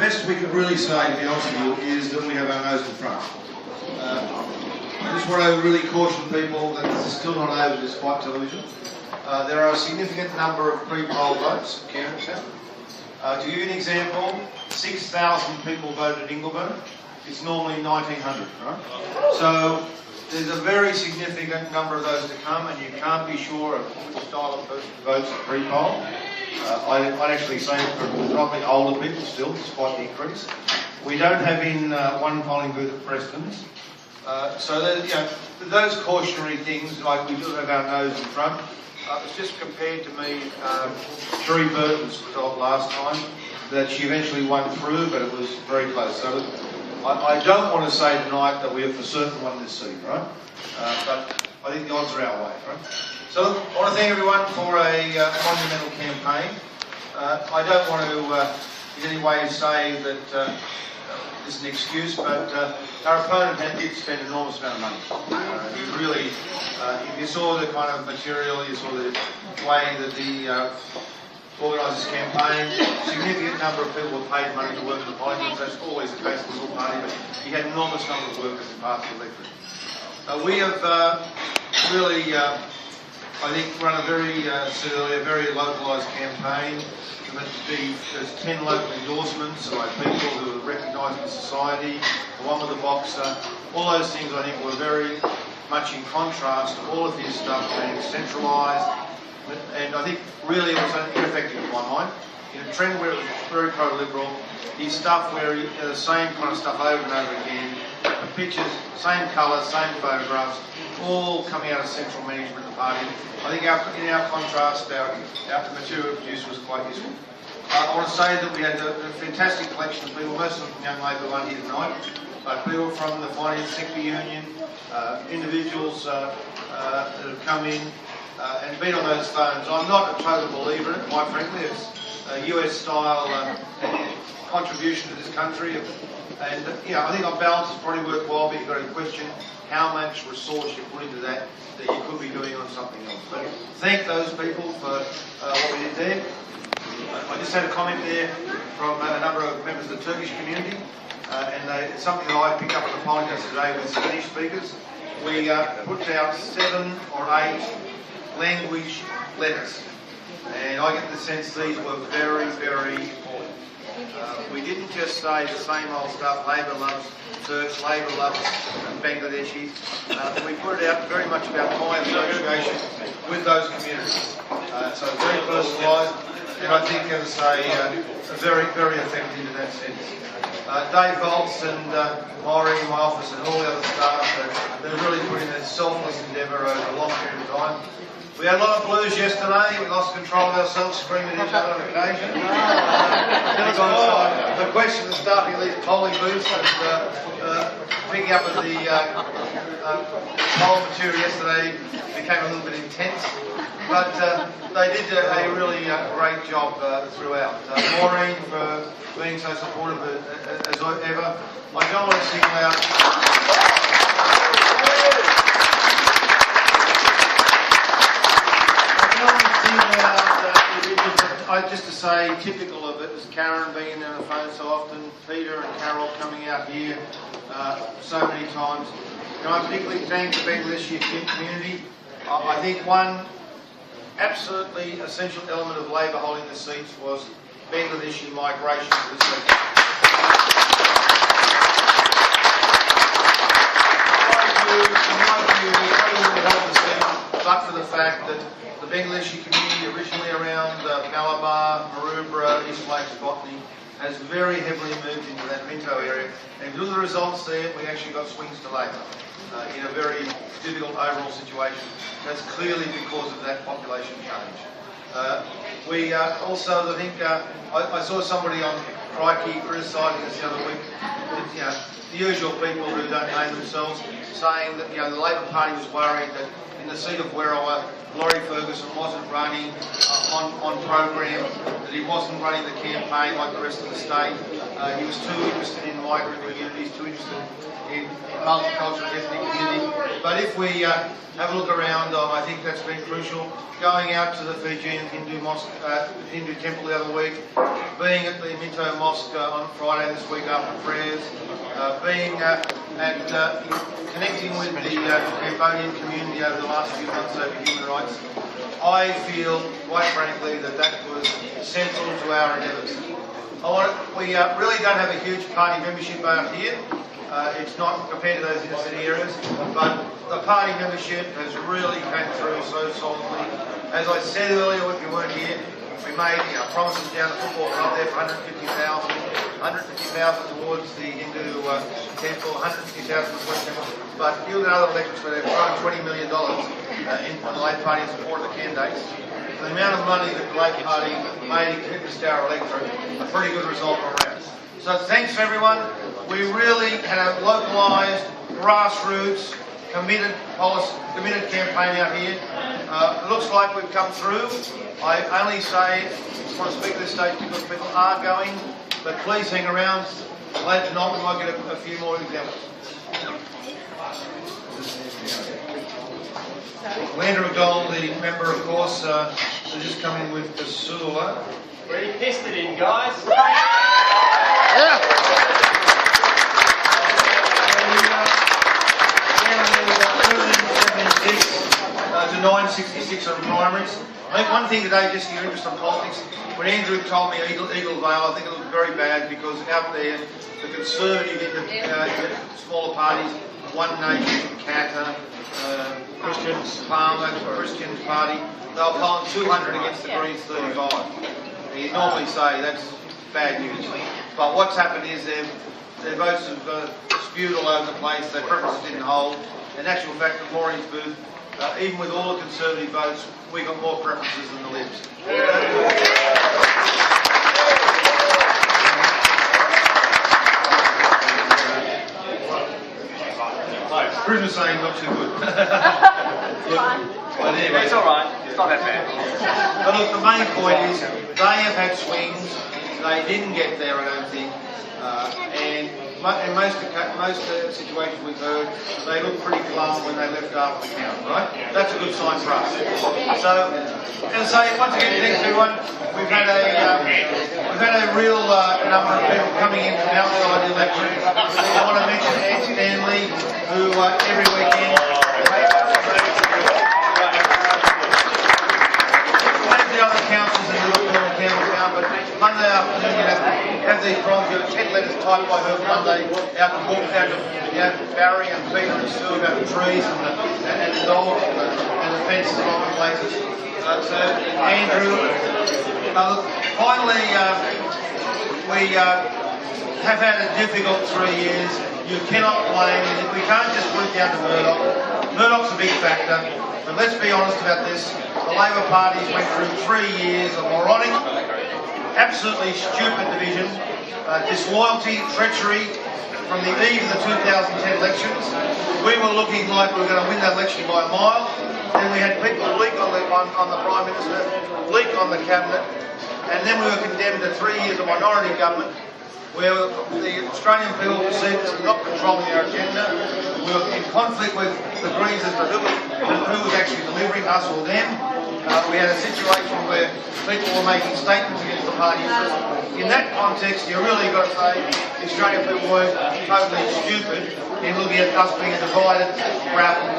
best we could really say, to be honest with you, is that we have our nose in front. I just want to really caution people that this is still not over despite television. There are a significant number of pre-poll votes in Cairns. To give you an example, 6,000 people voted in Ingleburn. It's normally 1,900, right? So there's a very significant number of those to come, and you can't be sure of which style of person votes at pre-poll. I'd actually say probably older people still, despite the increase. We don't have in one polling booth at Preston's. So those cautionary things, like we do have our nose in front. It's just compared to me, Sherry Burton's result last time, that she eventually won through, but it was very close. So I don't want to say tonight that we have for certain won this seat, right? But I think the odds are our way, right? So I want to thank everyone for a monumental campaign. I don't want to in any way say that this is an excuse, but our opponent did spend an enormous amount of money. He really, if you saw the kind of material, you saw the way that the organised this campaign, a significant number of people were paid money to work in the politics. That's always the case in the Liberal Party, but he had an enormous number of workers in part of the electorate. We have really, I think, run a very localised campaign. There's 10 local endorsements by people who are recognised in society, the one with the boxer. All those things, I think, were very much in contrast to all of his stuff being centralised. And I think really it was ineffective in my mind. In a trend where it was very pro-liberal, his stuff where he the same kind of stuff over and over again, the pictures, same colours, same photographs, all coming out of central management of the party. I think in our contrast, the material produced was quite useful. I want to say that we had a fantastic collection of people, most of them young Labor one here tonight, but people from the Finance Sector Union, individuals that have come in and been on those phones. I'm not a total believer in it, quite frankly. It's a US-style contribution to this country. And I think on balance it's probably worthwhile, but you've got to question how much resource you put into that you could be doing on something else. But thank those people for what we did there. I just had a comment there from a number of members of the Turkish community, and it's something that I picked up on the polling yesterday with Spanish speakers. We put out 7 or 8 language letters, and I get the sense these were very, very important. We didn't just say the same old stuff, Labor loves Turks, Labor loves Bangladeshis. We put it out very much about my association with those communities. So very personalised, and I think, as I say, very, very effective in that sense. Dave Volts and Laurie in my office and all the other staff, they've really put in a selfless endeavour over a long period of time. We had a lot of blues yesterday. We lost control of ourselves, screaming at each other on occasion. The question of starting these polling booths and picking up of the poll material yesterday became a little bit intense. But they did a really great job throughout. Maureen for being so supportive as ever. I don't want to single out. Just to say, typical of it is Karen being on the phone so often, Peter and Carol coming out here so many times. And I particularly thank the Bangladeshi community. I think one absolutely essential element of Labor holding the seats was Bangladeshi migration to the seat. In my view, we probably wouldn't have held the seat but for the fact that the Bangladeshi community originally around Malabar, Maroubra, East Lakes, Botany has very heavily moved into that Minto area, and because of the results there, we actually got swings to Labor in a very difficult overall situation. That's clearly because of that population change. We also, I think, I saw somebody on Crikey criticising us the other week, the usual people who don't name themselves, saying that the Labor Party was worried that in the seat of Werriwa, Laurie Ferguson wasn't running on program, that he wasn't running the campaign like the rest of the state. He was too interested in migrant communities, too interested in multicultural ethnic community. But if we have a look around, I think that's been crucial. Going out to the Fijian Hindu mosque, Hindu temple the other week, being at the Minto Mosque on Friday this week after prayers, being connecting with the Cambodian community over the last few months over human rights, I feel, quite frankly, that was central to our endeavours. We really don't have a huge party membership out here. It's not compared to those inner city areas, but the party membership has really came through so solidly. As I said earlier, if you weren't here, we made promises down the football club there for 150,000 towards the Hindu temple, 150,000 towards the temple. But you look at other electorates where they've thrown $20 million in the Labor Party in support of the candidates. For the amount of money that the Labor Party made in commitments to our electorate, a pretty good result all around. So thanks everyone. We really had a localised, grassroots, committed campaign out here. It looks like we've come through. I only say, I want to speak to this stage because people are going, but please hang around. Later tonight we might get a few more examples. Landra Gold, the member, of course, has just come in with the sewer. Ready, pissed it in, guys. Yeah. To 966 on primaries. I think one thing today, just your interest in politics, when Andrew told me Eagle Vale, I think it looked very bad because out there, the Conservative in the smaller parties, One Nation, Kata, Christians, Palmer, Christians Party, they were polling 200 against the Greens 35. You normally say that's bad news. But what's happened is their votes have spewed all over the place, their preferences didn't hold. In actual fact, at Laurie's booth, even with all the Conservative votes, we got more preferences than the Libs. Bruce was saying not too good. But anyway, It's all right. It's not that bad. But look, the main point is they have had swings. They didn't get there, I don't think. And in most situations we've heard, they look pretty glum when they left after the count, right? That's a good sign for us. So, and say once again, thanks everyone. We've had a real number of people coming in from outside the election. I want to mention Ed Stanley, who every weekend. The other councils in the Campbelltown, but Monday afternoon you have these problems. You have 10 letters typed by her Monday out to Barry and Peter and Sue about the trees and the dogs and the fences along the places. So Andrew, finally we have had a difficult 3 years. You cannot blame it. We can't just put it down to Murdoch. Murdoch's a big factor. But let's be honest about this. The Labor parties went through 3 years of moronic, absolutely stupid division, disloyalty, treachery from the eve of the 2010 elections. We were looking like we were going to win that election by a mile. Then we had people leak on the Prime Minister, leak on the Cabinet, and then we were condemned to 3 years of minority government, where the Australian people perceived us as not controlling our agenda. We were in conflict with the Greens as to who was actually delivering, us or them. We had a situation where people were making statements against the party interest. In that context, you really got to say the Australian people weren't totally stupid in looking at us being a divided rabble.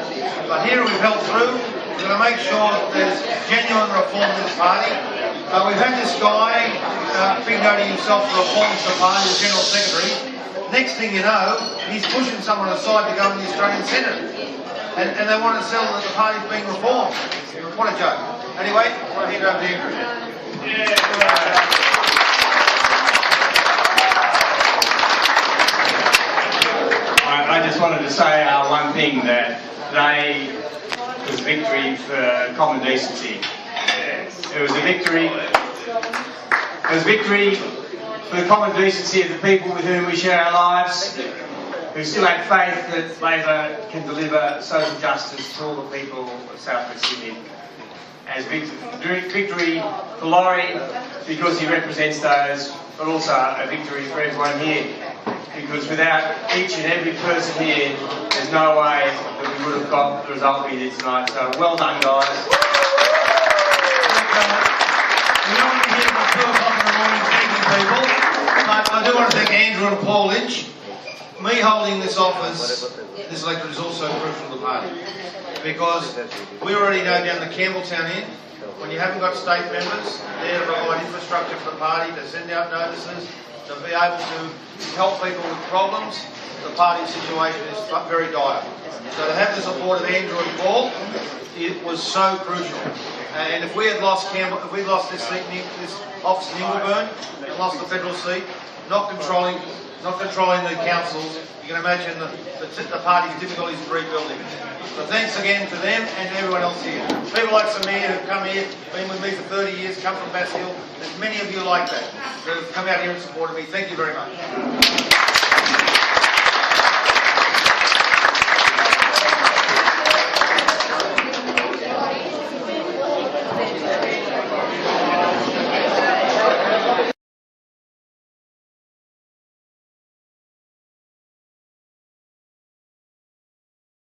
But here we've held through. We're going to make sure that there's genuine reform in this party. We've had this guy figuring himself for reforms to the party, the General Secretary. Next thing you know, he's pushing someone aside to go in the Australian Senate. And they want to sell that the party's being reformed. What a joke. Anyway, I want to hand over to Andrew. I just wanted to say one thing, that today was victory for common decency. It was a victory. It was victory for the common decency of the people with whom we share our lives, who still have faith that Labor can deliver social justice to all the people of South West Sydney. As victory for Laurie, because he represents those but also a victory for everyone here. Because without each and every person here, there's no way that we would have got the result we did tonight. So well done, guys. We don't want to be here till 2 o'clock in the morning thanking people, but I do want to thank Andrew and Paul Lynch. Me holding this office, this electorate, is also crucial to the party, because we already know down the Campbelltown end, when you haven't got state members there to provide infrastructure for the party, to send out notices, to be able to help people with problems, the party situation is very dire. So to have the support of Andrew and Paul, it was so crucial. And if we had lost if we lost this seat, this office in Ingleburn, and lost the federal seat, not controlling the councils, you can imagine the party's difficulties in rebuilding. So thanks again to them and to everyone else here. People like Samir who've come here, been with me for 30 years, come from Bass Hill. There's many of you like that have come out here and supported me. Thank you very much.